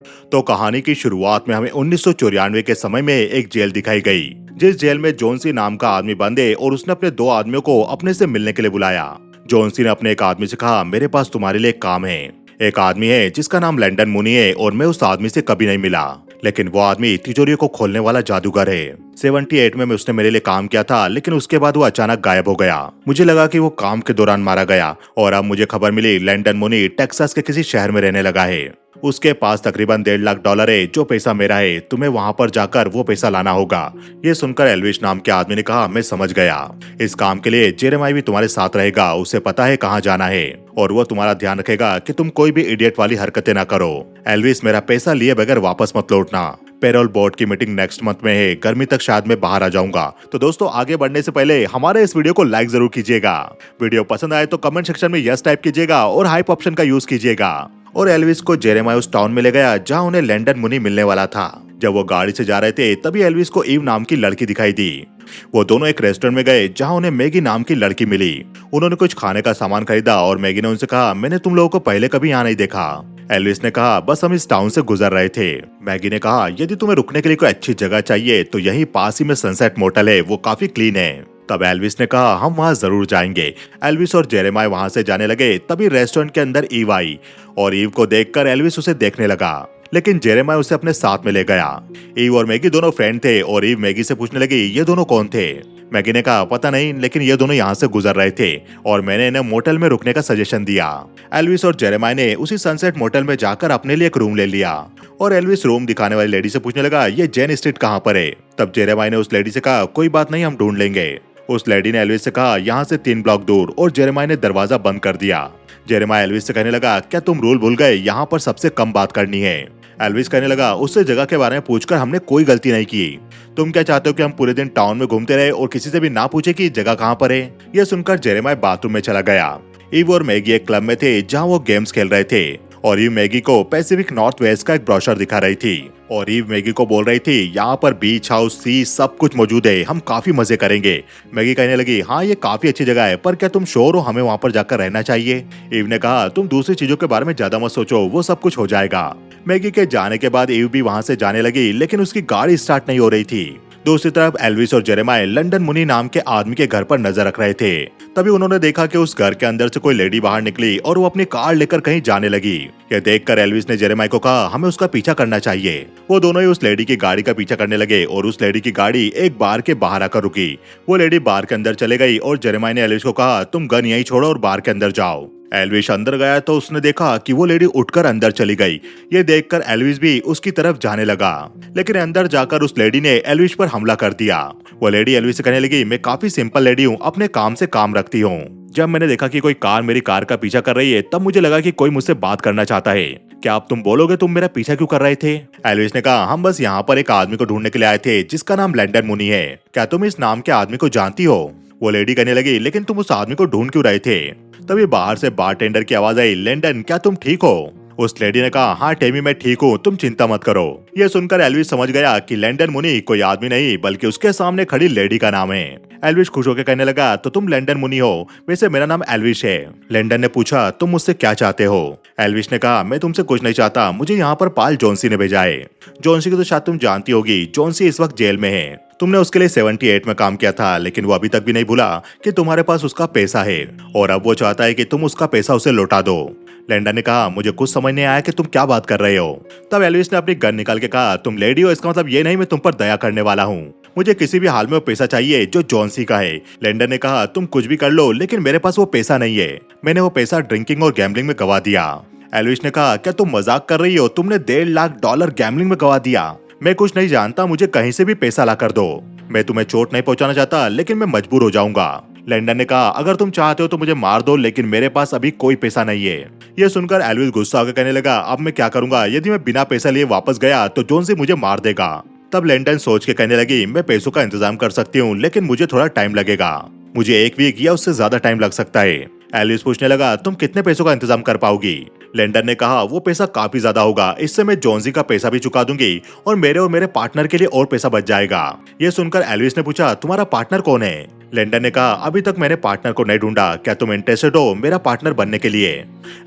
तो कहानी की शुरुआत में हमें 1994 के समय में एक जेल दिखाई गई, जिस जेल में जोन्सी नाम का आदमी बंद है और उसने अपने दो आदमियों को अपने से मिलने के लिए बुलाया। जोन्सी ने अपने एक आदमी से कहा, मेरे पास तुम्हारे लिए एक काम है। एक आदमी है जिसका नाम लैंडन मुनी है और मैं उस आदमी से कभी नहीं मिला, लेकिन वो आदमी तिजोरियों को खोलने वाला जादूगर है। 78 में उसने मेरे लिए काम किया था, लेकिन उसके बाद वो अचानक गायब हो गया। मुझे लगा कि वो काम के दौरान मारा गया और अब मुझे खबर मिली लैंडन मुनी टेक्सास के किसी शहर में रहने लगा है। उसके पास तकरीबन $1.5 लाख है, जो पैसा मेरा है। तुम्हें वहां पर जाकर वो पैसा लाना होगा। ये सुनकर एल्विश नाम के आदमी ने कहा, मैं समझ गया। इस काम के लिए जेरेमाई भी तुम्हारे साथ रहेगा। उसे पता है कहाँ जाना है और वो तुम्हारा ध्यान रखेगा कि तुम कोई भी इडियट वाली हरकतें ना करो। एल्विस, मेरा पैसा लिए बगैर वापस मत लौटना। पेरोल बोर्ड की मीटिंग नेक्स्ट मंथ में है। गर्मी तक शायद मैं बाहर आ जाऊंगा। तो दोस्तों, आगे बढ़ने से पहले हमारे इस वीडियो को लाइक जरूर कीजिएगा। वीडियो पसंद आए तो कमेंट सेक्शन में यस टाइप कीजिएगा और हाइप ऑप्शन का यूज कीजिएगा। और एल्विस को जेरेमाई उस टाउन में ले गया जहाँ उन्हें लैंडन मुनी मिलने वाला था। जब वो गाड़ी से जा रहे थे तभी एल्विस को ईव नाम की लड़की दिखाई दी। वो दोनों एक रेस्टोरेंट में गए जहाँ उन्हें मैगी नाम की लड़की मिली। उन्होंने कुछ खाने का सामान खरीदा और मैगी ने उनसे कहा, मैंने तुम लोगों को पहले कभी यहाँ नहीं देखा। एल्विस ने कहा, बस हम इस टाउन से गुजर रहे थे। मैगी ने कहा, यदि तुम्हें रुकने के लिए कोई अच्छी जगह चाहिए तो यही पास ही में सनसेट मोटल है, वो काफी क्लीन है। तब एल्विस ने कहा, हम वहां जरूर जाएंगे। एल्विस और जेरेमाई वहां से जाने लगे। तभी रेस्टोरेंट के अंदर ईव आई और ईव को देखकर एल्विस उसे देखने लगा, लेकिन जेरेमाई उसे अपने साथ में ले गया। ईव और मैगी दोनों फ्रेंड थे और ईव मैगी से पूछने लगी, ये दोनों कौन थे। मैगी ने कहा, पता नहीं, लेकिन ये दोनों यहाँ से गुजर रहे थे और मैंने इन्हें मोटल में रुकने का सजेशन दिया। एल्विस और जेरेमाई ने उसी सनसेट मोटल में जाकर अपने लिए एक रूम ले लिया और एल्विस रूम दिखाने वाली लेडी से पूछने लगा, ये जेन स्ट्रीट कहाँ पर है। तब जेरेमाई ने उस लेडी से कहा, कोई बात नहीं, हम ढूंढ लेंगे। उस लेडी ने एल्विस से कहा, यहाँ से 3 ब्लॉक दूर, और जेरेमाई ने दरवाजा बंद कर दिया। जेरेमाई एल्विस से कहने लगा, क्या तुम रूल भूल गए, यहाँ पर सबसे कम बात करनी है। एल्विस कहने लगा, उससे जगह के बारे में पूछकर हमने कोई गलती नहीं की। तुम क्या चाहते हो कि हम पूरे दिन टाउन में घूमते रहे और किसी से भी ना पूछे कि जगह कहाँ पर है। यह सुनकर जेरेमाई बाथरूम में चला गया। ईव और मैगी एक क्लब में थे जहाँ वो गेम्स खेल रहे थे और ईव मैगी को पैसिफिक नॉर्थ वेस्ट का एक ब्रोशर दिखा रही थी और ईव मैगी को बोल रही थी, यहाँ पर बीच हाउस, सी, सब कुछ मौजूद है, हम काफी मजे करेंगे। मैगी कहने लगी, हाँ ये काफी अच्छी जगह है, पर क्या तुम श्योर हो हमें वहाँ पर जाकर रहना चाहिए। ईव ने कहा, तुम दूसरी चीजों के बारे में ज्यादा मत सोचो, वो सब कुछ हो जाएगा। मैगी के जाने के बाद ईव भी वहाँ से जाने लगी, लेकिन उसकी गाड़ी स्टार्ट नहीं हो रही थी। दूसरी तरफ एल्विस और जेरेमाई लंडन मुनी नाम के आदमी के घर पर नजर रख रहे थे। तभी उन्होंने देखा कि उस घर के अंदर से कोई लेडी बाहर निकली और वो अपनी कार लेकर कहीं जाने लगी। यह देखकर एल्विस ने जेरेमाई को कहा, हमें उसका पीछा करना चाहिए। वो दोनों ही उस लेडी की गाड़ी का पीछा करने लगे और उस लेडी की गाड़ी एक बार के बाहर आकर रुकी। वो लेडी बार के अंदर चले गई और जेरेमाई ने एल्विस को कहा, तुम गन यहीं छोड़ो और बार के अंदर जाओ। एल्विस अंदर गया तो उसने देखा कि वो लेडी उठकर अंदर चली गई। ये देखकर एल्विस भी उसकी तरफ जाने लगा, लेकिन अंदर जाकर उस लेडी ने एल्विस पर हमला कर दिया। वो लेडी एल्विस से कहने लगी, मैं काफी सिंपल लेडी हूँ, अपने काम से काम रखती हूँ। जब मैंने देखा कि कोई कार मेरी कार का पीछा कर रही है, तब मुझे लगा कि कोई मुझसे बात करना चाहता है। क्या आप तुम बोलोगे तुम मेरा पीछा क्यों कर रहे थे। एल्विस ने कहा, हम बस यहाँ पर एक आदमी को ढूंढने के लिए आए थे जिसका नाम लैंडन मुनी है। क्या तुम इस नाम के आदमी को जानती हो। वो लेडी कहने लगी, लेकिन तुम उस आदमी को ढूंढ क्यों रहे थे। तभी बाहर से बारटेंडर की आवाज आई, लैंडन क्या तुम ठीक हो। उस लेडी ने कहा, हाँ टेमी मैं ठीक हूँ, तुम चिंता मत करो। यह सुनकर एल्विस समझ गया कि लैंडन मुनी कोई आदमी नहीं बल्कि उसके सामने खड़ी लेडी का नाम है। एल्विस खुश होकर कहने लगा, तो तुम लैंडन मुनी हो। वैसे मेरा नाम एल्विस है। लैंडन ने पूछा, तुम मुझसे क्या चाहते हो। एल्विस ने कहा, मैं तुमसे कुछ नहीं चाहता, मुझे यहाँ पर पाल जोन्सी ने भेजा है। जोन्सी को तो शायद तुम जानती होगी, जोन्सी इस वक्त जेल में है। तुमने उसके लिए 78 में काम किया था, लेकिन वो अभी तक भी नहीं भूला कि तुम्हारे पास उसका पैसा है और अब वो चाहता है कि तुम उसका पैसा उसे लौटा दो। लैंडन ने कहा, मुझे कुछ समझ नहीं आया कि तुम क्या बात कर रहे हो। तब एल्विस ने अपनी गन निकाल के कहा, तुम लेडी हो, इसका मतलब ये नहीं मैं तुम पर दया करने वाला हूँ। मुझे किसी भी हाल में वो पैसा चाहिए जो जोन्सी का है। लैंडन ने कहा, तुम कुछ भी कर लो, लेकिन मेरे पास वो पैसा नहीं है। मैंने वो पैसा ड्रिंकिंग और गैम्बलिंग में गवा दिया। एल्विस ने कहा, क्या तुम मजाक कर रही हो, तुमने $1.5 लाख गैम्बलिंग में गवा दिया। मैं कुछ नहीं जानता, मुझे कहीं से भी पैसा ला कर दो। मैं तुम्हें चोट नहीं पहुंचाना चाहता, लेकिन मैं मजबूर हो जाऊंगा। लैंडन ने कहा, अगर तुम चाहते हो तो मुझे मार दो, लेकिन मेरे पास अभी कोई पैसा नहीं है। यह सुनकर एल्विस गुस्सा होकर कहने लगा, अब मैं क्या करूंगा, यदि मैं बिना पैसा लिए वापस गया तो जोन्सी मुझे मार देगा। तब लैंडन सोच के कहने लगी, मैं पैसों का इंतजाम कर सकती हूँ, लेकिन मुझे थोड़ा टाइम लगेगा। मुझे 1 वीक या उससे ज्यादा टाइम लग सकता है। एल्विस पूछने लगा, तुम कितने पैसों का इंतजाम कर पाओगी। लेंडर ने कहा वो पैसा काफी ज्यादा होगा, इससे मैं जॉन्सी का पैसा भी चुका दूंगी और मेरे पार्टनर के लिए और पैसा बच जाएगा। ये सुनकर एल्विस ने पूछा तुम्हारा पार्टनर कौन है? लेंडर ने कहा अभी तक मैंने पार्टनर को नहीं ढूंढा, क्या तुम इंटरेस्टेड हो मेरा पार्टनर बनने के लिए?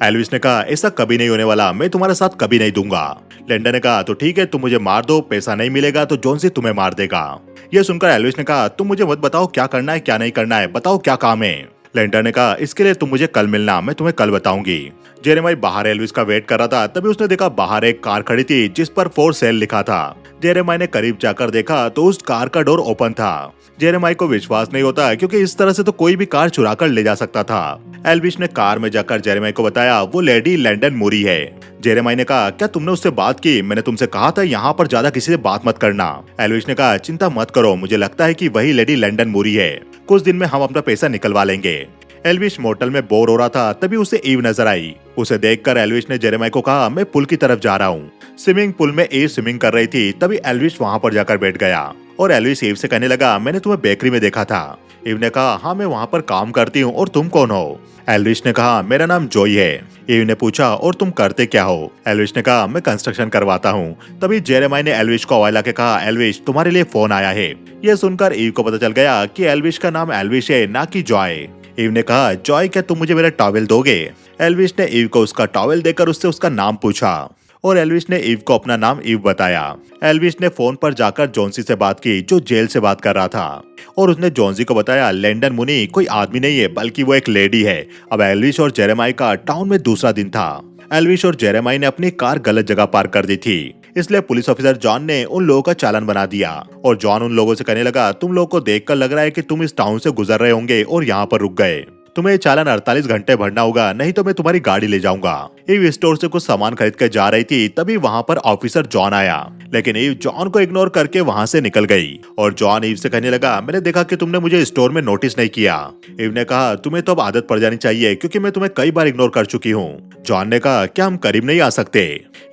एल्विस ने कहा ऐसा कभी नहीं होने वाला, मैं तुम्हारा साथ कभी नहीं दूंगा। लेंडर ने कहा तो ठीक है, तुम मुझे मार दो, पैसा नहीं मिलेगा तो जॉन्सी तुम्हें मार देगा। ये सुनकर एल्विस ने कहा तुम मुझे मत बताओ क्या करना है क्या नहीं करना है, बताओ क्या काम है। लेंडर ने कहा इसके लिए तुम मुझे कल मिलना, मैं तुम्हें कल बताऊंगी। जेरेमाई बाहर एल्विस का वेट कर रहा था, तभी उसने देखा बाहर एक कार खड़ी थी जिस पर फॉर सेल लिखा था। जेरेमाई ने करीब जाकर देखा तो उस कार का डोर ओपन था। जेरेमाई को विश्वास नहीं होता क्योंकि इस तरह से तो कोई भी कार चुरा कर ले जा सकता था। एल्विस ने कार में जाकर जेरेमाई को बताया वो लेडी लैंडन मूरी है। जेरेमाई ने कहा क्या तुमने उससे बात की? मैंने तुमसे कहा था यहाँ पर ज्यादा किसी से बात मत करना। एल्विस ने कहा चिंता मत करो, मुझे लगता है कि वही लेडी लैंडन मूरी है, कुछ दिन में हम अपना पैसा निकलवा लेंगे। एल्विस मोटल में बोर हो रहा था, तभी उसे ईव नजर आई। उसे देखकर एल्विस ने जेरेमाई को कहा मैं पुल की तरफ जा रहा हूँ। स्विमिंग पूल में ईव स्विमिंग कर रही थी, तभी एल्विस वहाँ पर जाकर बैठ गया और एल्विस ईव से कहने लगा मैंने तुम्हें बेकरी में देखा था। ईव ने कहा हाँ मैं वहाँ पर काम करती हूँ, और तुम कौन हो? एल्विस ने कहा मेरा नाम जोई है। ईव ने पूछा और तुम करते क्या हो? एल्विस ने कहा मैं कंस्ट्रक्शन करवाता हूँ। तभी जेरेमाई ने एल्विस को हवाला के कहा एल्विस तुम्हारे लिए फोन आया है। यह सुनकर ईव को पता चल गया कि एल्विस का नाम एल्विस है, ना कि जॉय। ईव ने कहा जॉय क्या तुम मुझे मेरा टॉवेल दोगे? एल्विस ने ईव को उसका टॉवेल देकर उससे उसका नाम पूछा और एल्विस ने ईव को अपना नाम ईव बताया। एल्विस ने फोन पर जाकर जॉन्सी से बात की जो जेल से बात कर रहा था, और उसने जॉन्सी को बताया लैंडन मुनी कोई आदमी नहीं है बल्कि वो एक लेडी है। अब एल्विस और जेरेमाई का टाउन में दूसरा दिन था। एल्विस और जेरेमाई ने अपनी कार गलत जगह पार्क कर दी थी, इसलिए पुलिस ऑफिसर जॉन ने उन लोगों का चालान बना दिया। और जॉन उन लोगों से कहने लगा तुम लोगों को देखकर लग रहा है कि तुम इस टाउन से गुजर रहे होंगे और यहाँ पर रुक गए, तुम्हें चालान 48 घंटे भरना होगा, नहीं तो मैं तुम्हारी गाड़ी ले जाऊंगा। ईव स्टोर से कुछ सामान खरीद कर जा रही थी, तभी वहाँ पर ऑफिसर जॉन आया, लेकिन ईव जॉन को इग्नोर करके वहाँ से निकल गई। और जॉन ईव से कहने लगा मैंने देखा कि तुमने मुझे स्टोर में नोटिस नहीं किया। ईव ने कहा तुम्हें तो अब आदत पड़ जानी चाहिए क्योंकि मैं तुम्हें कई बार इग्नोर कर चुकी हूँ। जॉन ने कहा क्या हम करीब नहीं आ सकते?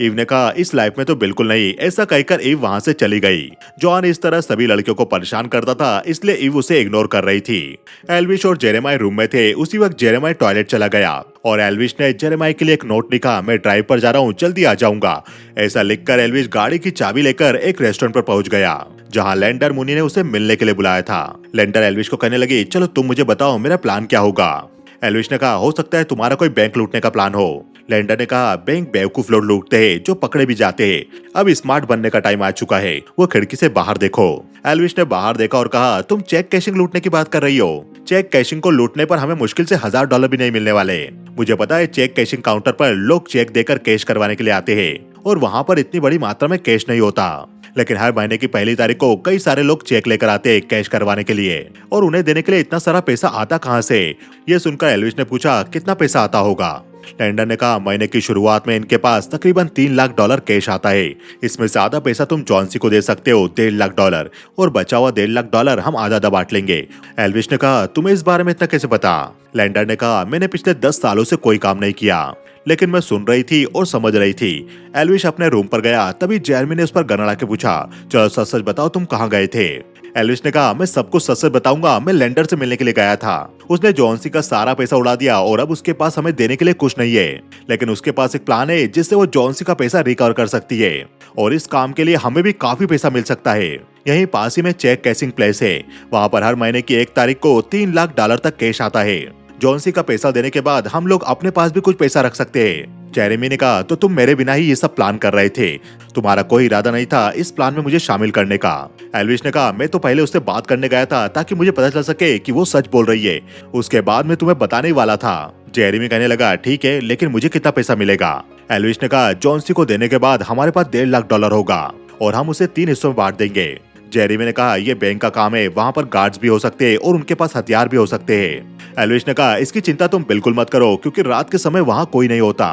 ईव ने कहा इस लाइफ में तो बिल्कुल नहीं। ऐसा कहकर ईव वहाँ से चली गई। जॉन इस तरह सभी लड़कियों को परेशान करता था, इसलिए ईव उसे इग्नोर कर रही थी। एल्विस और जेरेमाई रूम में थे। उसी वक्त जेरेमाई टॉयलेट चला गया और एल्विस ने जेरेमाई के लिए एक नोट लिखा मैं ड्राइव पर जा रहा हूँ, जल्दी आ जाऊंगा। ऐसा लिखकर एल्विस गाड़ी की चाबी लेकर एक रेस्टोरेंट पर पहुंच गया जहां लैंडर मुनी ने उसे मिलने के लिए बुलाया था। लैंडर एल्विस को कहने लगी चलो तुम मुझे बताओ मेरा प्लान क्या होगा। एल्विस ने कहा हो सकता है तुम्हारा कोई बैंक लूटने का प्लान हो। लैंडर ने कहा बैंक बेवकूफ लोग लूटते हैं जो पकड़े भी जाते हैं, अब स्मार्ट बनने का टाइम आ चुका है, वो खिड़की से बाहर देखो। एल्विस ने बाहर देखा और कहा तुम चेक कैशिंग लूटने की बात कर रही हो? चेक कैशिंग को लूटने पर हमें मुश्किल से $1000 भी नहीं मिलने वाले। मुझे पता है चेक कैशिंग काउंटर पर लोग चेक देकर कैश करवाने के लिए आते हैं और वहाँ पर इतनी बड़ी मात्रा में कैश नहीं होता, लेकिन हर महीने की पहली तारीख को कई सारे लोग चेक लेकर आते हैं कैश करवाने के लिए, और उन्हें देने के लिए इतना सारा पैसा आता कहाँ से? ये सुनकर एल्विस ने पूछा कितना पैसा आता होगा? लैंडर ने कहा महीने की शुरुआत में इनके पास तकरीबन $3 लाख कैश आता है। इसमें से आधा पैसा तुम जॉन्सी को दे सकते हो $1.5 लाख, और बचा हुआ $1.5 लाख हम आधा आधा बांट लेंगे। एल्विस ने कहा तुम्हें इस बारे में इतना कैसे पता? लैंडर ने कहा मैंने पिछले 10 सालों से कोई काम नहीं किया, लेकिन मैं सुन रही थी और समझ रही थी। एल्विस अपने रूम पर गया, तभी जेरमी ने उस पर गन अड़ा के पूछा चलो सच सच बताओ तुम कहाँ गए थे? एल्विस ने कहा मैं सब कुछ सच सच बताऊंगा, मैं लैंडर से मिलने के लिए गया था। उसने जॉन्सी का सारा पैसा उड़ा दिया और अब उसके पास हमें देने के लिए कुछ नहीं है, लेकिन उसके पास एक प्लान है जिससे वो जॉन्सी का पैसा रिकवर कर सकती है, और इस काम के लिए हमें भी काफी पैसा मिल सकता है। यहीं पास ही में चेक कैशिंग प्लेस है, वहाँ पर हर महीने की 1 तारीख को $3 लाख तक कैश आता है। जॉन्सी का पैसा देने के बाद हम लोग अपने पास भी कुछ पैसा रख सकते हैं। जेरेमी ने कहा तो तुम मेरे बिना ही ये सब प्लान कर रहे थे, तुम्हारा कोई इरादा नहीं था इस प्लान में मुझे शामिल करने का। एल्विस ने कहा मैं तो पहले उससे बात करने गया था ताकि मुझे पता चल सके कि वो सच बोल रही है, उसके बाद मैं तुम्हें बताने ही वाला था। जेरेमी कहने लगा ठीक है, लेकिन मुझे कितना पैसा मिलेगा? एल्विस ने कहा जॉन्सी को देने के बाद हमारे पास $1.5 लाख होगा और हम उसे 3 हिस्सों में बांट देंगे। जेरेमी ने कहा यह बैंक का काम है, वहाँ पर गार्ड्स भी हो सकते हैं और उनके पास हथियार भी हो सकते हैं। एल्विस ने कहा इसकी चिंता तुम बिल्कुल मत करो क्योंकि रात के समय वहाँ कोई नहीं होता।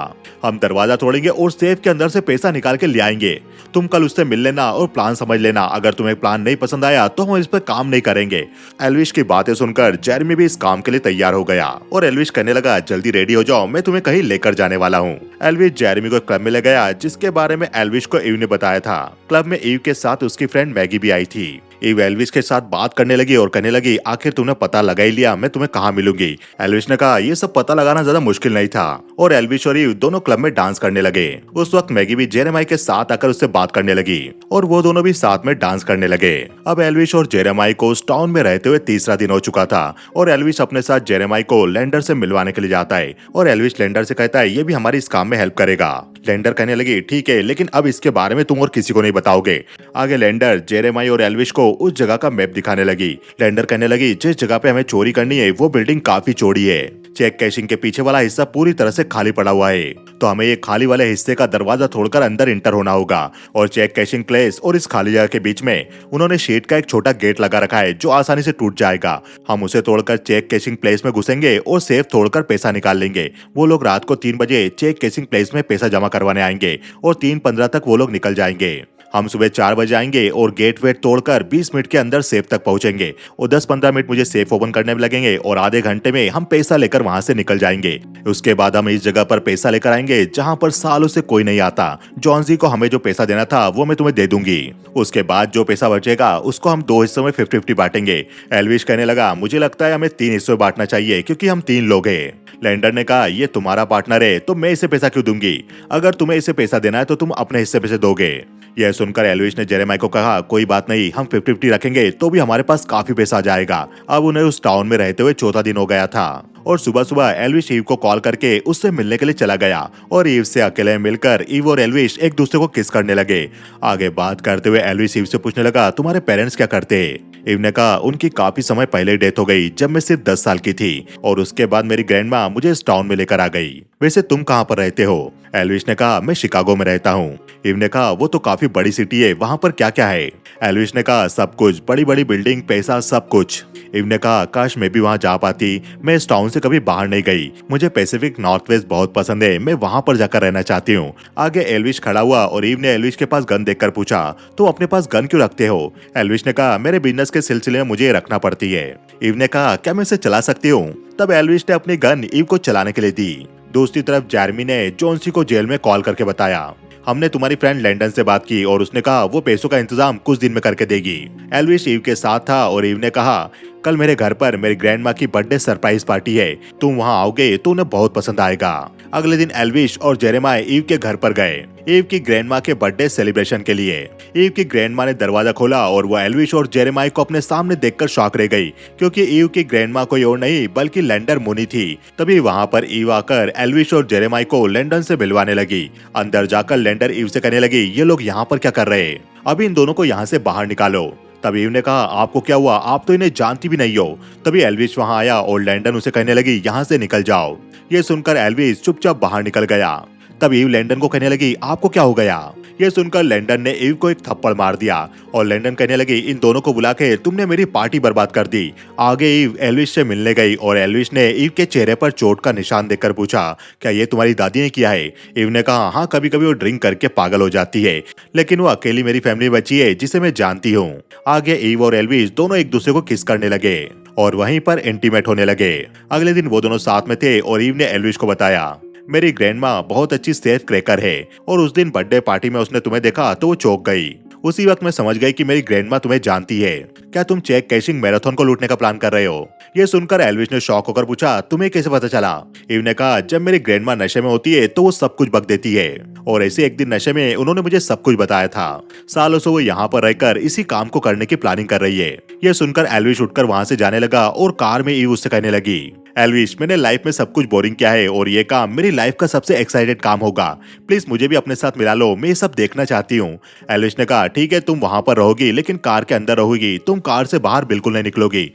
हम दरवाजा तोड़ेंगे और सेफ के अंदर से पैसा निकाल के ले आएंगे। तुम कल उससे मिल लेना और प्लान समझ लेना। अगर तुम्हें प्लान नहीं पसंद आया तो हम इस पर काम नहीं करेंगे। एल्विस की बातें सुनकर जेरेमी भी इस काम के लिए तैयार हो गया और एल्विस कहने लगा जल्दी रेडी हो जाओ, मैं तुम्हें कहीं लेकर जाने वाला हूँ। एल्विस जेरेमी को क्लब में ले गया जिसके बारे में एल्विस को ईव ने बताया था। क्लब में ईव के साथ उसकी फ्रेंड मैगी भी आई थी। ईव एल्विस के साथ बात करने लगी और कहने लगी, आखिर तुमने पता लगा ही लिया मैं तुम्हें कहाँ मिलूंगी। एल्विस ने कहा, ये सब पता लगाना ज्यादा मुश्किल नहीं था। और एल्विस और ईव दोनों क्लब में डांस करने लगे। उस वक्त मैगी भी जेरेमाई के साथ आकर उससे बात करने लगी और वो दोनों भी साथ में डांस करने लगे। अब एल्विस और जेरेमाई को उस टाउन में रहते हुए तीसरा दिन हो चुका था और एल्विस अपने साथ जेरेमाई को लेंडर से मिलवाने के लिए जाता है और एल्विस लेंडर से कहता है ये भी हमारी इस काम में हेल्प करेगा। लेंडर कहने लगी, ठीक है, लेकिन अब इसके बारे में तुम और किसी को नहीं बताओगे। आगे लेंडर जेरेमाई और एल्विस को उस जगह का मैप दिखाने लगी। लेंडर कहने लगी, जिस जगह पे हमें चोरी करनी है वो बिल्डिंग काफी चौड़ी है। चेक कैशिंग के पीछे वाला हिस्सा पूरी तरह से खाली पड़ा हुआ है, तो हमें ये खाली वाले हिस्से का दरवाजा तोड़कर अंदर इंटर होना होगा। और चेक कैशिंग प्लेस और इस खाली जगह के बीच में उन्होंने शीट का एक छोटा गेट लगा रखा है जो आसानी से टूट जाएगा। हम उसे तोड़कर चेक कैशिंग प्लेस में घुसेंगे और सेफ तोड़कर पैसा निकाल लेंगे। वो लोग रात को 3 बजे चेक कैशिंग प्लेस में पैसा जमा करवाने आएंगे और 3:15 तक वो लोग निकल जाएंगे। हम सुबह 4 बजे आएंगे और गेट वेट तोड़कर 20 मिनट के अंदर सेफ तक पहुंचेंगे और 10-15 मिनट मुझे सेफ ओपन करने में लगेंगे और आधे घंटे में हम पैसा लेकर वहां से निकल जाएंगे। उसके बाद हम इस जगह पर पैसा लेकर आएंगे जहां पर सालों से कोई नहीं आता। जॉन्सी को हमें जो पैसा देना था वो मैं तुम्हें दे दूंगी। उसके बाद जो पैसा बचेगा उसको हम 2 हिस्सों में 50-50 बांटेंगे। एल्विस कहने लगा, मुझे लगता है हमें 3 हिस्सों में बांटना चाहिए क्योंकि हम 3 लोग हैं। लेंडर ने कहा, ये तुम्हारा पार्टनर है तो मैं इसे पैसा क्यों दूंगी? अगर तुम्हें इसे पैसा देना है तो तुम अपने हिस्से पैसे दोगे। यह सुनकर एल्विस ने जेरेमाई को कहा, कोई बात नहीं, हम 50-50 रखेंगे तो भी हमारे पास काफी पैसा आ जाएगा। अब उन्हें उस टाउन में रहते हुए चौथा दिन हो गया था और सुबह सुबह एल्विस ईव को कॉल करके उससे मिलने के लिए चला गया और ईव से अकेले मिलकर ईव और एल्विस एक दूसरे को किस करने लगे। आगे बात करते हुए एल्विस ईव से पूछने लगा, तुम्हारे पेरेंट्स क्या करते हैं? ईव ने कहा, उनकी काफी समय पहले डेथ हो गई जब मैं सिर्फ 10 साल की थी और उसके बाद मेरी ग्रैंड माँ मुझे इस टाउन में लेकर आ गई। वैसे तुम कहाँ पर रहते हो? एल्विस ने कहा, मैं शिकागो में रहता हूँ। ईव ने कहा, वो तो काफी बड़ी सिटी है, वहाँ पर क्या क्या है? एल्विस ने कहा, सब कुछ, बड़ी बड़ी बिल्डिंग, पैसा, सब कुछ। ईव ने कहा, काश मैं भी वहाँ जा पाती। मैं इस टाउन से कभी बाहर नहीं गई। मुझे पैसिफिक नॉर्थ वेस्ट बहुत पसंद है, मैं वहाँ पर जाकर रहना चाहती हूँ। आगे एल्विस खड़ा हुआ और ईव ने एल्विस के पास गन देखकर पूछा, तुम अपने पास गन क्यों रखते हो? एल्विस ने कहा, मेरे बिजनेस के सिलसिले में मुझे ये रखना पड़ती है। ईव ने कहा, क्या मैं इसे चला सकती हूँ? तब एल्विस ने अपनी गन ईव को चलाने के लिए दी। दूसरी तरफ जेरेमी ने जॉन्सी को जेल में कॉल करके बताया, हमने तुम्हारी फ्रेंड लैंडन से बात की और उसने कहा वो पैसों का इंतजाम कुछ दिन में करके देगी। एल्विस ईव के साथ था और ईव ने कहा, कल मेरे घर पर मेरी ग्रैंड माँ की बर्थडे सरप्राइज पार्टी है, तुम वहाँ आओगे तो उन्हें बहुत पसंद आएगा। अगले दिन एल्विस और जेरेमाय ईव के घर पर गए ईव की ग्रैंड माँ के बर्थडे सेलिब्रेशन के लिए। ईव की ग्रैंड माँ ने दरवाजा खोला और वो एल्विस और जेरेमाय को अपने सामने देखकर शॉक रह गई क्योंकि ईव की ग्रैंड माँ कोई और नहीं बल्कि लेंडर मुनी थी। तभी वहाँ पर ईव आकर एल्विस और जेरेमाय को लैंडन से मिलवाने लगी। अंदर जाकर लेंडर ईव से कहने लगी, ये लोग यहाँ पर क्या कर रहे हैं? अभी इन दोनों को यहाँ से बाहर निकालो। तभी ईव ने कहा, आपको क्या हुआ? आप तो इन्हें जानती भी नहीं हो। तभी एल्विस वहाँ आया और लैंडन उसे कहने लगी, यहाँ से निकल जाओ। ये सुनकर एल्विस चुपचाप बाहर निकल गया। तब ईव लैंडन को कहने लगी, आपको क्या हो गया? ये सुनकर लैंडन ने ईव को एक थप्पड़ मार दिया और लैंडन कहने लगी, इन दोनों को बुला के तुमने मेरी पार्टी बर्बाद कर दी। आगे ईव एल्विस से मिलने गई और एल्विस ने ईव के चेहरे पर चोट का निशान देखकर पूछा, क्या ये तुम्हारी दादी ने किया है? ईव ने कहा, हाँ, कभी कभी वो ड्रिंक करके पागल हो जाती है, लेकिन वो अकेली मेरी फैमिली बची है जिसे मैं जानती हूँ। आगे ईव और एल्विस दोनों एक दूसरे को किस करने लगे और वहीं पर इंटीमेट होने लगे। अगले दिन वो दोनों साथ में थे और ईव ने एल्विस को बताया, मेरी ग्रैंड माँ बहुत अच्छी सेफ क्रैकर है और उस दिन बर्थडे पार्टी में उसने तुम्हें देखा तो वो चौंक गई। उसी वक्त मैं समझ गई कि मेरी ग्रैंड माँ तुम्हें जानती है। क्या तुम चेक कैशिंग मैराथन को लूटने का प्लान कर रहे हो? ये सुनकर एल्विस ने शॉक होकर पूछा, तुम्हें कैसे पता चला? ईव ने कहा, जब मेरी ग्रैंड माँ नशे में होती है तो वो सब कुछ बक देती है और ऐसे एक दिन नशे में उन्होंने मुझे सब कुछ बताया था। सालों से वो यहाँ पर रहकर इसी काम को करने की प्लानिंग कर रही है। ये सुनकर एल्विस उठकर वहाँ से जाने लगा और कार में ईव उससे कहने लगी, एल्विस, मैंने लाइफ में सब कुछ बोरिंग किया है और ये काम मेरी लाइफ का सबसे एक्साइटेड काम होगा। प्लीज मुझे भी अपने साथ मिला लो, मैं ये सब देखना चाहती हूँ। एल्विस ने कहा, ठीक है, तुम वहाँ पर रहोगी लेकिन कार के अंदर रहोगी, तुम कार से बाहर बिल्कुल नहीं निकलोगी।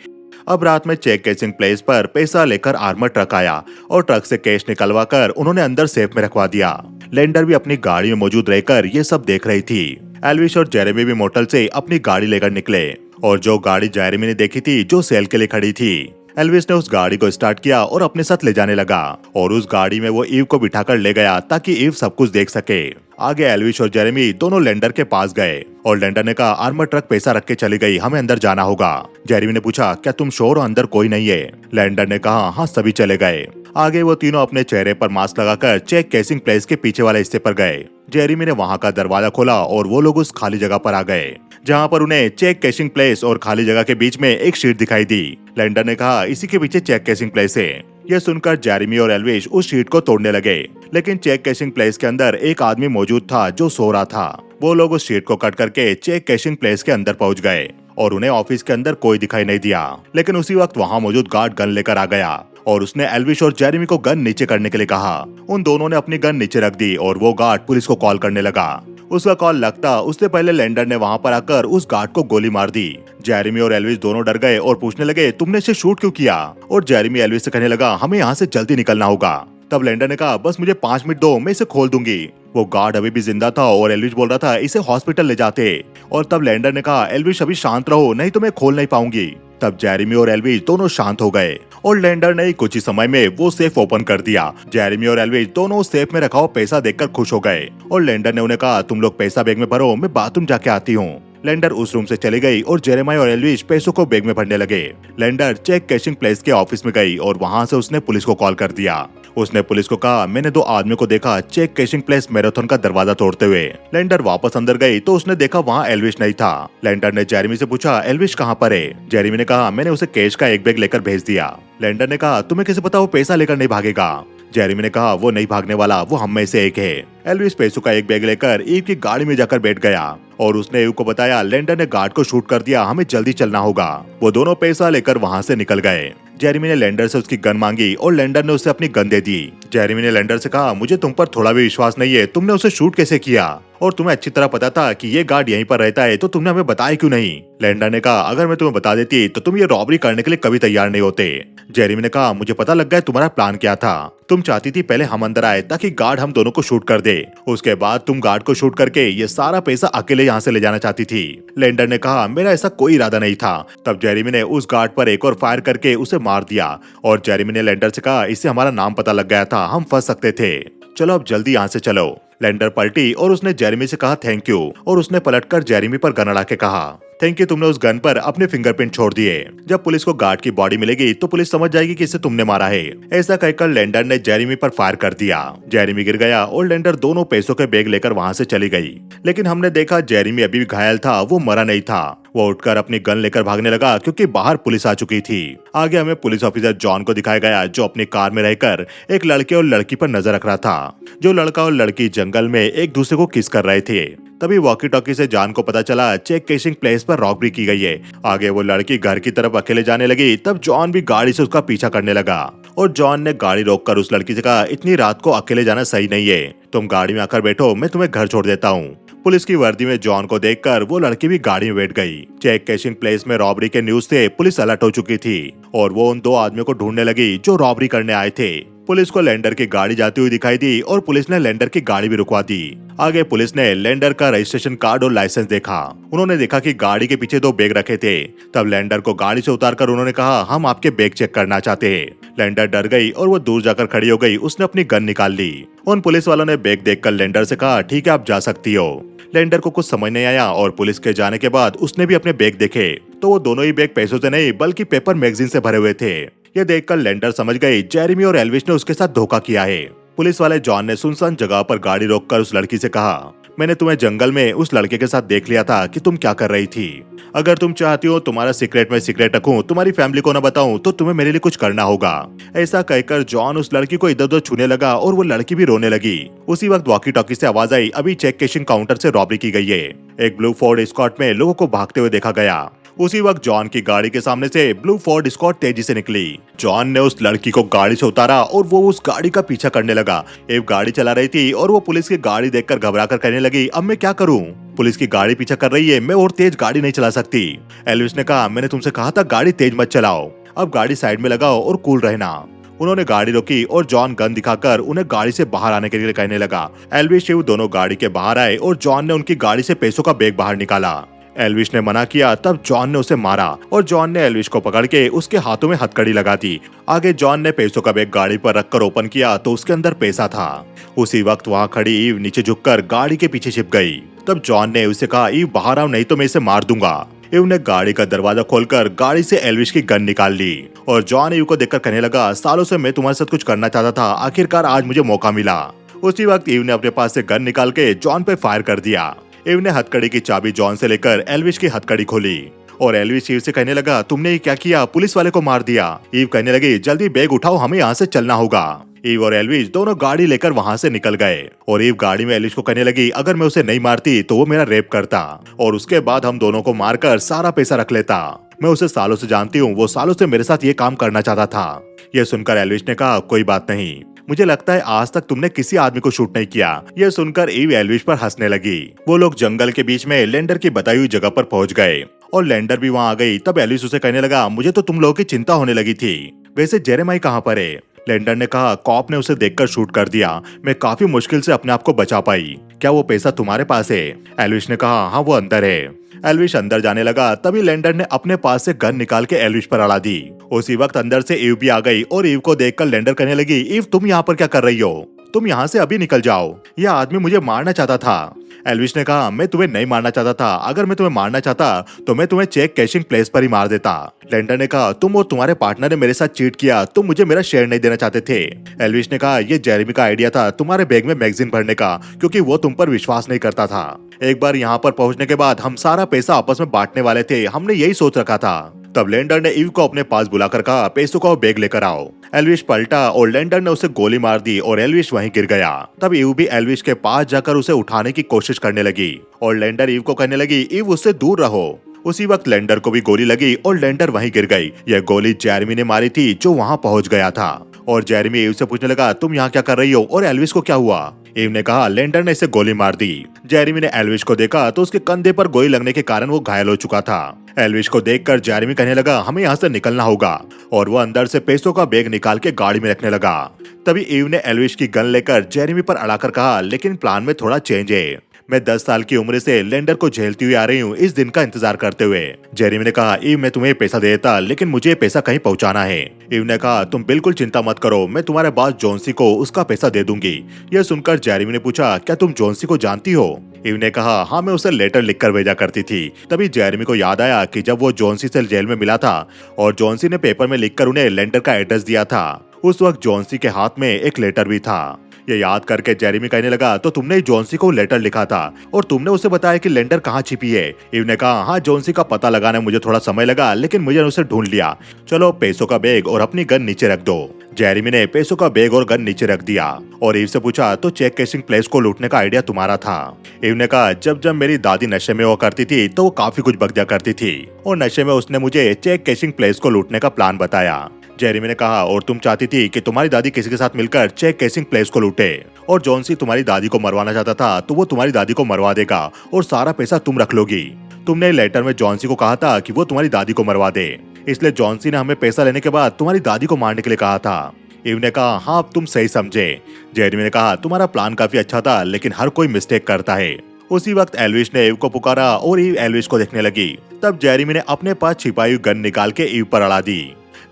अब रात में चेक कैशिंग प्लेस पर पैसा लेकर आर्मर ट्रक आया और ट्रक से कैश निकलवा कर उन्होंने अंदर सेफ में रखवा दिया। लेंडर भी अपनी गाड़ी में मौजूद रहकर ये सब देख रही थी। एल्विस और जेरेमी भी मोटल से अपनी गाड़ी लेकर निकले और जो गाड़ी जेरेमी ने देखी थी जो सेल के लिए खड़ी थी, एल्विस ने उस गाड़ी को स्टार्ट किया और अपने साथ ले जाने लगा और उस गाड़ी में वो ईव को बिठाकर ले गया ताकि ईव सब कुछ देख सके। आगे एल्विस और जेरेमी दोनों लेंडर के पास गए और लेंडर ने कहा, आर्मर ट्रक पैसा रख के चली गई, हमें अंदर जाना होगा। जेरेमी ने पूछा, क्या तुम श्योर हो अंदर कोई नहीं है? लेंडर ने कहा, हाँ, सभी चले गए। आगे वो तीनों अपने चेहरे पर मास्क लगाकर चेक कैशिंग प्लेस के पीछे वाले हिस्से पर गए। जेरेमी ने वहां का दरवाजा खोला और वो लोग उस खाली जगह पर आ गए, जहां पर उन्हें चेक कैशिंग प्लेस और खाली जगह के बीच में एक शीट दिखाई दी। लैंडर ने कहा, इसी के पीछे चेक कैशिंग प्लेस है। यह सुनकर जेरेमी और एल्विश उस शीट को तोड़ने लगे, लेकिन चेक कैशिंग प्लेस के अंदर एक आदमी मौजूद था जो सो रहा था। वो लोग उस शीट को कट करके चेक कैशिंग प्लेस के अंदर पहुंच गए और उन्हें ऑफिस के अंदर कोई दिखाई नहीं दिया। लेकिन उसी वक्त वहां मौजूद गार्ड गन लेकर आ गया और उसने एल्विश और जेरेमी को गन नीचे करने के लिए कहा। उन दोनों ने अपनी गन नीचे रख दी और वो गार्ड पुलिस को कॉल करने लगा। उसका कॉल लगता उससे पहले लैंडर ने वहां पर आकर उस गार्ड को गोली मार दी। जेरेमी और एल्विश दोनों डर गए और पूछने लगे, तुमने इसे शूट क्यों किया? और जेरेमी एल्विश से कहने लगा, हमें यहाँ से जल्दी निकलना होगा। तब लैंडर ने कहा, बस मुझे 5 मिनट दो, मैं इसे खोल दूंगी। वो गार्ड अभी भी जिंदा था और एल्विश बोल रहा था, इसे हॉस्पिटल ले जाते। और तब लैंडर ने कहा, एल्विश अभी शांत रहो, नहीं तो मैं खोल नहीं पाऊंगी। तब जेरेमी और एल्विश दोनों शांत हो गए और लैंडर ने कुछ ही समय में वो सेफ ओपन कर दिया। जेरेमी और एल्विश दोनों सेफ में रखा हुआ पैसा देखकर खुश हो गए और लैंडर ने उन्हें कहा, तुम लोग पैसा बैग में भरो, मैं बाथरूम जाके आती हूँ। लैंडर उस रूम से चली गई और जेरेमी और एल्विश पैसों को बैग में भरने लगे। लैंडर चेक कैशिंग प्लेस के ऑफिस में गई और वहाँ से उसने पुलिस को कॉल कर दिया। उसने पुलिस को कहा, मैंने 2 आदमियों को देखा चेक कैशिंग प्लेस मैराथन का दरवाजा तोड़ते हुए। लैंडर वापस अंदर गई तो उसने देखा वहाँ एल्विश नहीं था। लैंडर ने जेरेमी से पूछा, एल्विश कहाँ पर है? जेरेमी ने कहा, मैंने उसे कैश का एक बैग लेकर भेज दिया। लैंडर ने कहा, तुम्हें कैसे पता वो पैसा लेकर नहीं भागेगा? जेरेमी ने कहा, वो नहीं भागने वाला, वो हम में से एक है। एल्विश पैसों का एक बैग लेकर ईव की गाड़ी में जाकर बैठ गया और उसने ईव को बताया, लैंडर ने गार्ड को शूट कर दिया, हमें जल्दी चलना होगा। वो दोनों पैसा लेकर वहाँ से निकल गए। जेरेमी ने लैंडर से उसकी गन मांगी और लैंडर ने उसे अपनी गन दे दी। जेरेमी ने लैंडर से कहा, मुझे तुम पर थोड़ा भी विश्वास नहीं है, तुमने उसे शूट कैसे किया? और तुम्हें अच्छी तरह पता था कि ये गार्ड यहीं पर रहता है, तो तुमने हमें बताया क्यों नहीं? लैंडर ने कहा, अगर मैं तुम्हें बता देती तो तुम ये रॉबरी करने के लिए कभी तैयार नहीं होते। जेरेमी ने कहा, मुझे पता लग गया तुम्हारा प्लान क्या था। तुम चाहती थी पहले हम अंदर आए ताकि गार्ड हम दोनों को शूट कर दे, उसके बाद तुम गार्ड को शूट करके ये सारा पैसा अकेले यहाँ से ले जाना चाहती थी। लैंडर ने कहा, मेरा ऐसा कोई इरादा नहीं था। तब जेरेमी ने उस गार्ड पर एक और फायर करके उसे मार दिया और जेरेमी ने लैंडर से कहा, इससे हमारा नाम पता लग गया था, हम फंस सकते थे, चलो अब जल्दी यहाँ से चलो। लैंडर पलटी और उसने जेरेमी से कहा थैंक यू और उसने पलटकर जेरेमी पर गन अड़ा के कहा, थैंक यू, तुमने उस गन पर अपने फिंगरप्रिंट छोड़ दिए। जब पुलिस को गार्ड की बॉडी मिलेगी तो पुलिस समझ जाएगी कि इसे तुमने मारा है। ऐसा कहकर लैंडर ने जेरेमी पर फायर कर दिया। जेरेमी गिर गया और लैंडर दोनों पैसों के बैग लेकर वहाँ से चली गई। लेकिन हमने देखा जेरेमी अभी भी घायल था, वो मरा नहीं था। वो उठकर अपनी गन लेकर भागने लगा क्योंकि बाहर पुलिस आ चुकी थी। आगे हमें पुलिस ऑफिसर जॉन को दिखाया गया जो अपनी कार में रहकर एक लड़के और लड़की पर नजर रख रहा था। जो लड़का और लड़की जंगल में एक दूसरे को किस कर रहे थे। तभी वॉकी टॉकी से जॉन को पता चला चेक कैशिंग प्लेस पर रॉबरी की गई है। आगे वो लड़की घर की तरफ अकेले जाने लगी। तब जॉन भी गाड़ी से उसका पीछा करने लगा और जॉन ने गाड़ी रोककर उस लड़की से कहा, इतनी रात को अकेले जाना सही नहीं है, तुम गाड़ी में आकर बैठो, मैं तुम्हें घर छोड़ देता हूँ। पुलिस की वर्दी में जॉन को देखकर वो लड़की भी गाड़ी में बैठ गई। चेक कैशिंग प्लेस में रॉबरी के न्यूज से पुलिस अलर्ट हो चुकी थी और वो उन 2 आदमियों को ढूंढने लगी जो रॉबरी करने आए थे। पुलिस को लैंडर की गाड़ी जाती हुई दिखाई दी और पुलिस ने लैंडर की गाड़ी भी रुकवा दी। आगे पुलिस ने लैंडर का रजिस्ट्रेशन कार्ड और लाइसेंस देखा। उन्होंने देखा कि गाड़ी के पीछे 2 बैग रखे थे। तब लैंडर को गाड़ी से उतारकर उन्होंने कहा, हम आपके बैग चेक करना चाहते हैं। लैंडर डर गई और वो दूर जाकर खड़ी हो गई। उसने अपनी गन निकाल ली। उन पुलिस वालों ने बैग देखकर लैंडर से कहा, ठीक है, आप जा सकती हो। लैंडर को कुछ समझ नहीं आया और पुलिस के जाने के बाद उसने भी अपने बैग देखे तो वो दोनों ही बैग पैसों से नहीं बल्कि पेपर मैगजीन से भरे हुए थे। ये देखकर लैंडर समझ गई जेरेमी और एल्विश ने उसके साथ धोखा किया है। पुलिस वाले जॉन ने सुनसान जगह पर गाड़ी रोककर उस लड़की से कहा, मैंने तुम्हें जंगल में उस लड़के के साथ देख लिया था कि तुम क्या कर रही थी। अगर तुम चाहती हो तुम्हारा सीक्रेट में सीक्रेट रखूं, तुम्हारी फैमिली को न बताऊं, तो तुम्हें मेरे लिए कुछ करना होगा। ऐसा कहकर जॉन उस लड़की को इधर उधर छूने लगा और वो लड़की भी रोने लगी। उसी वक्त वॉकी टॉकी से आवाज आई, अभी चेक कैशिंग काउंटर से रॉबरी की गई है। एक ब्लू फोर्ड एस्कॉर्ट में लोगों को भागते हुए देखा गया। उसी वक्त जॉन की गाड़ी के सामने से ब्लू फोर्ड एस्कॉर्ट तेजी से निकली। जॉन ने उस लड़की को गाड़ी से उतारा और वो उस गाड़ी का पीछा करने लगा। एव गाड़ी चला रही थी और वो पुलिस की गाड़ी देखकर घबराकर कहने लगी, अब मैं क्या करूं? पुलिस की गाड़ी पीछा कर रही है, मैं और तेज गाड़ी नहीं चला सकती। एल्विश ने कहा, मैंने तुमसे कहा था गाड़ी तेज मत चलाओ, अब गाड़ी साइड में लगाओ और कूल रहना। उन्होंने गाड़ी रोकी और जॉन गन दिखाकर उन्हें गाड़ी से बाहर आने के लिए कहने लगा। एल्विश शिव दोनों गाड़ी के बाहर आए और जॉन ने उनकी गाड़ी से पैसों का बैग बाहर निकाला। एल्विश ने मना किया, तब जॉन ने उसे मारा और जॉन ने एल्विश को पकड़ के उसके हाथों में हथकड़ी लगा दी। आगे जॉन ने पैसों का बैग गाड़ी पर रखकर ओपन किया तो उसके अंदर पैसा था। उसी वक्त वहाँ खड़ी ईव नीचे झुककर गाड़ी के पीछे छिप गई। तब जॉन ने उसे कहा, ईव बाहर आओ नहीं तो मैं इसे मार दूंगा। ईव ने गाड़ी का दरवाजा खोलकर गाड़ी से एल्विश की गन निकाल ली और जॉन ईव को देखकर कहने लगा, सालों से मैं तुम्हारे साथ कुछ करना चाहता था, आखिरकार आज मुझे मौका मिला। उसी वक्त ईव ने अपने पास से गन निकाल के जॉन पे फायर कर दिया। ईव ने हथकड़ी की चाबी जॉन से लेकर एल्विश की हथकड़ी खोली और एल्विश ईव से कहने लगा, तुमने ये क्या किया, पुलिस वाले को मार दिया। ईव कहने लगी, जल्दी बैग उठाओ, हमें यहाँ से चलना होगा। ईव और एल्विश दोनों गाड़ी लेकर वहाँ से निकल गए और ईव गाड़ी में एल्विश को कहने लगी, अगर मैं उसे नहीं मारती तो वो मेरा रेप करता और उसके बाद हम दोनों को मारकर सारा पैसा रख लेता। मैं उसे सालों से जानती हूँ, वो सालों से मेरे साथ ये काम करना चाहता था। यह सुनकर एल्विश ने कहा, कोई बात नहीं, मुझे लगता है आज तक तुमने किसी आदमी को शूट नहीं किया। यह सुनकर ईव एल्विश पर हंसने लगी। वो लोग जंगल के बीच में लेंडर की बताई हुई जगह पर पहुंच गए और लेंडर भी वहां आ गई। तब एल्विश उसे कहने लगा, मुझे तो तुम लोगों की चिंता होने लगी थी, वैसे जेरेमाई कहाँ पर है? लेंडर ने कहा, कॉप ने उसे देखकर शूट कर दिया, मैं काफी मुश्किल से अपने आप को बचा पाई। क्या वो पैसा तुम्हारे पास है? एल्विश ने कहा, हाँ वो अंदर है। एल्विश अंदर जाने लगा, तभी लेंडर ने अपने पास से गन निकाल के एल्विश पर अड़ा दी। उसी वक्त अंदर से ईव भी आ गई और ईव को देखकर लेंडर कहने लगी, ईव तुम यहाँ पर क्या कर रही हो? तुम यहाँ से अभी निकल जाओ, यह आदमी मुझे मारना चाहता था। एल्विश ने कहा, मैं तुम्हें नहीं मारना चाहता था, अगर मैं तुम्हें मारना चाहता तो मैं तुम्हें चेक कैशिंग प्लेस पर ही मार देता। लेंडर ने कहा, तुम और तुम्हारे पार्टनर ने मेरे साथ चीट किया, तुम मुझे मेरा शेयर नहीं देना चाहते थे। एल्विश ने कहा, यह जेरेमी का आइडिया था तुम्हारे बैग में मैगजीन भरने का, क्योंकि वो तुम पर विश्वास नहीं करता था। एक बार यहाँ पर पहुंचने के बाद हम सारा पैसा आपस में बांटने वाले थे, हमने यही सोच रखा था। तब लेंडर ने ईव को अपने पास बुलाकर कहा, पैसों का बैग लेकर आओ। एल्विश पलटा और लेंडर ने उसे गोली मार दी और एल्विश वहीं गिर गया। तब ईव भी एल्विश के पास जाकर उसे उठाने की कोशिश करने लगी और लेंडर ईव को कहने लगी, ईव उससे दूर रहो। उसी वक्त लेंडर को भी गोली लगी और लेंडर वहीं गिर गई। यह गोली जेरेमी ने मारी थी जो वहाँ पहुँच गया था और जेरेमी ईव से पूछने लगा, तुम यहाँ क्या कर रही हो और एल्विश को क्या हुआ? ईव ने कहा, लेंडर ने इसे गोली मार दी। जेरेमी ने एल्विश को देखा तो उसके कंधे पर गोली लगने के कारण वो घायल हो चुका था। एल्विश को देखकर जेरेमी कहने लगा, हमें यहाँ से निकलना होगा और वो अंदर से पैसों का बैग निकाल के गाड़ी में रखने लगा। तभी ईव ने एल्विश की गन लेकर जेरेमी पर अड़ाकर कहा, लेकिन प्लान में थोड़ा चेंज है। मैं 10 साल की उम्र से लेंडर को झेलती हुई आ रही हूँ, इस दिन का इंतजार करते हुए। जेरेमी ने कहा, ईव मैं तुम्हें पैसा देता, लेकिन मुझे पैसा कहीं पहुँचाना है। ईव ने कहा, तुम बिल्कुल चिंता मत करो, मैं तुम्हारे बॉस जॉन्सी को उसका पैसा दे दूंगी। यह सुनकर जेरेमी ने पूछा, क्या तुम जॉन्सी को जानती हो? ईव ने कहा, हाँ मैं उसे लेटर लिखकर भेजा करती थी। तभी जेरेमी को याद आया कि जब वो जॉन्सी से जेल में मिला था और जॉन्सी ने पेपर में लिखकर उन्हें लेंडर का एड्रेस दिया था, उस वक्त जॉन्सी के हाथ में एक लेटर भी था। ये याद करके जेरेमी कहने लगा, तो तुमने जॉन्सी को लेटर लिखा था और तुमने उसे बताया कि लेंडर कहाँ छिपी है? ईव ने कहा, हाँ जॉन्सी का पता लगाने मुझे थोड़ा समय लगा, लेकिन मुझे उसे ढूंढ लिया। चलो पैसों का बैग और अपनी गन नीचे रख दो। जेरेमी ने पैसों का बैग और गन नीचे रख दिया और ईव से पूछा, तो चेक कैशिंग प्लेस को लूटने का आइडिया तुम्हारा था? ईव ने कहा, जब जब मेरी दादी नशे में हुआ करती थी तो वो काफी कुछ बक दिया करती थी और नशे में उसने मुझे चेक कैशिंग प्लेस को लूटने का प्लान बताया। जेरेमी ने कहा, और तुम चाहती थी कि तुम्हारी दादी किसी के साथ मिलकर चेक कैशिंग प्लेस को लूटे और जॉन्सी तुम्हारी दादी को मरवाना चाहता था, तो वो तुम्हारी दादी को मरवा देगा और सारा पैसा तुम रख लोगी। तुमने लेटर में जॉन्सी को कहा था कि वो तुम्हारी दादी को मरवा दे, इसलिए जॉन्सी ने हमें पैसा लेने के बाद तुम्हारी दादी को मारने के लिए कहा था। ईव ने कहा, हाँ अब तुम सही समझे। जेरेमी ने कहा, तुम्हारा प्लान काफी अच्छा था, लेकिन हर कोई मिस्टेक करता है। उसी वक्त एल्विश ने ईव को पुकारा और ईव एल्विश को देखने लगी। तब जेरेमी ने अपने पास छिपाई हुई गन निकाल के ईव पर अड़ा दी,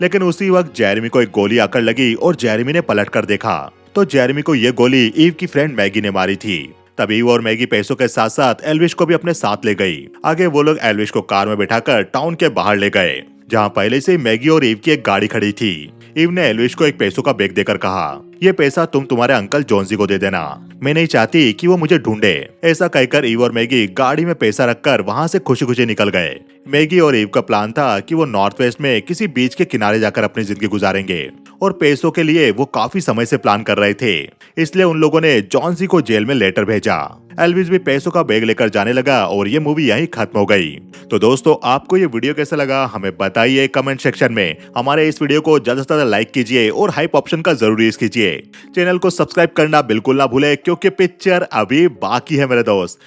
लेकिन उसी वक्त जेरेमी को एक गोली आकर लगी और जेरेमी ने पलट कर देखा तो जेरेमी को ये गोली ईव की फ्रेंड मैगी ने मारी थी। तब ईव और मैगी पैसों के साथ साथ एल्विश को भी अपने साथ ले गई। आगे वो लोग एल्विश को कार में बिठाकर टाउन के बाहर ले गए, जहाँ पहले से मैगी और ईव की एक गाड़ी खड़ी थी। ईव ने एल्विश को एक पैसों का बैग देकर कहा, ये पैसा तुम तुम्हारे अंकल जॉन्सी को दे देना, मैं नहीं चाहती कि वो मुझे ढूंढे। ऐसा कहकर ईव और मैगी गाड़ी में पैसा रखकर वहाँ से खुशी खुशी निकल गए। मैगी और ईव का प्लान था कि वो नॉर्थ वेस्ट में किसी बीच के किनारे जाकर अपनी जिंदगी गुजारेंगे और पैसों के लिए वो काफी समय से प्लान कर रहे थे, इसलिए उन लोगों ने जॉन्सी को जेल में लेटर भेजा। एल्विश भी पैसों का बैग लेकर जाने लगा और ये मूवी यहीं खत्म हो गई। तो दोस्तों, आपको ये वीडियो कैसा लगा हमें बताइए कमेंट सेक्शन में। हमारे इस वीडियो को ज्यादा से ज्यादा लाइक कीजिए और हाइप ऑप्शन का जरूर यूज कीजिए। चैनल को सब्सक्राइब करना बिल्कुल ना भूले, क्योंकि पिक्चर अभी बाकी है मेरे दोस्त।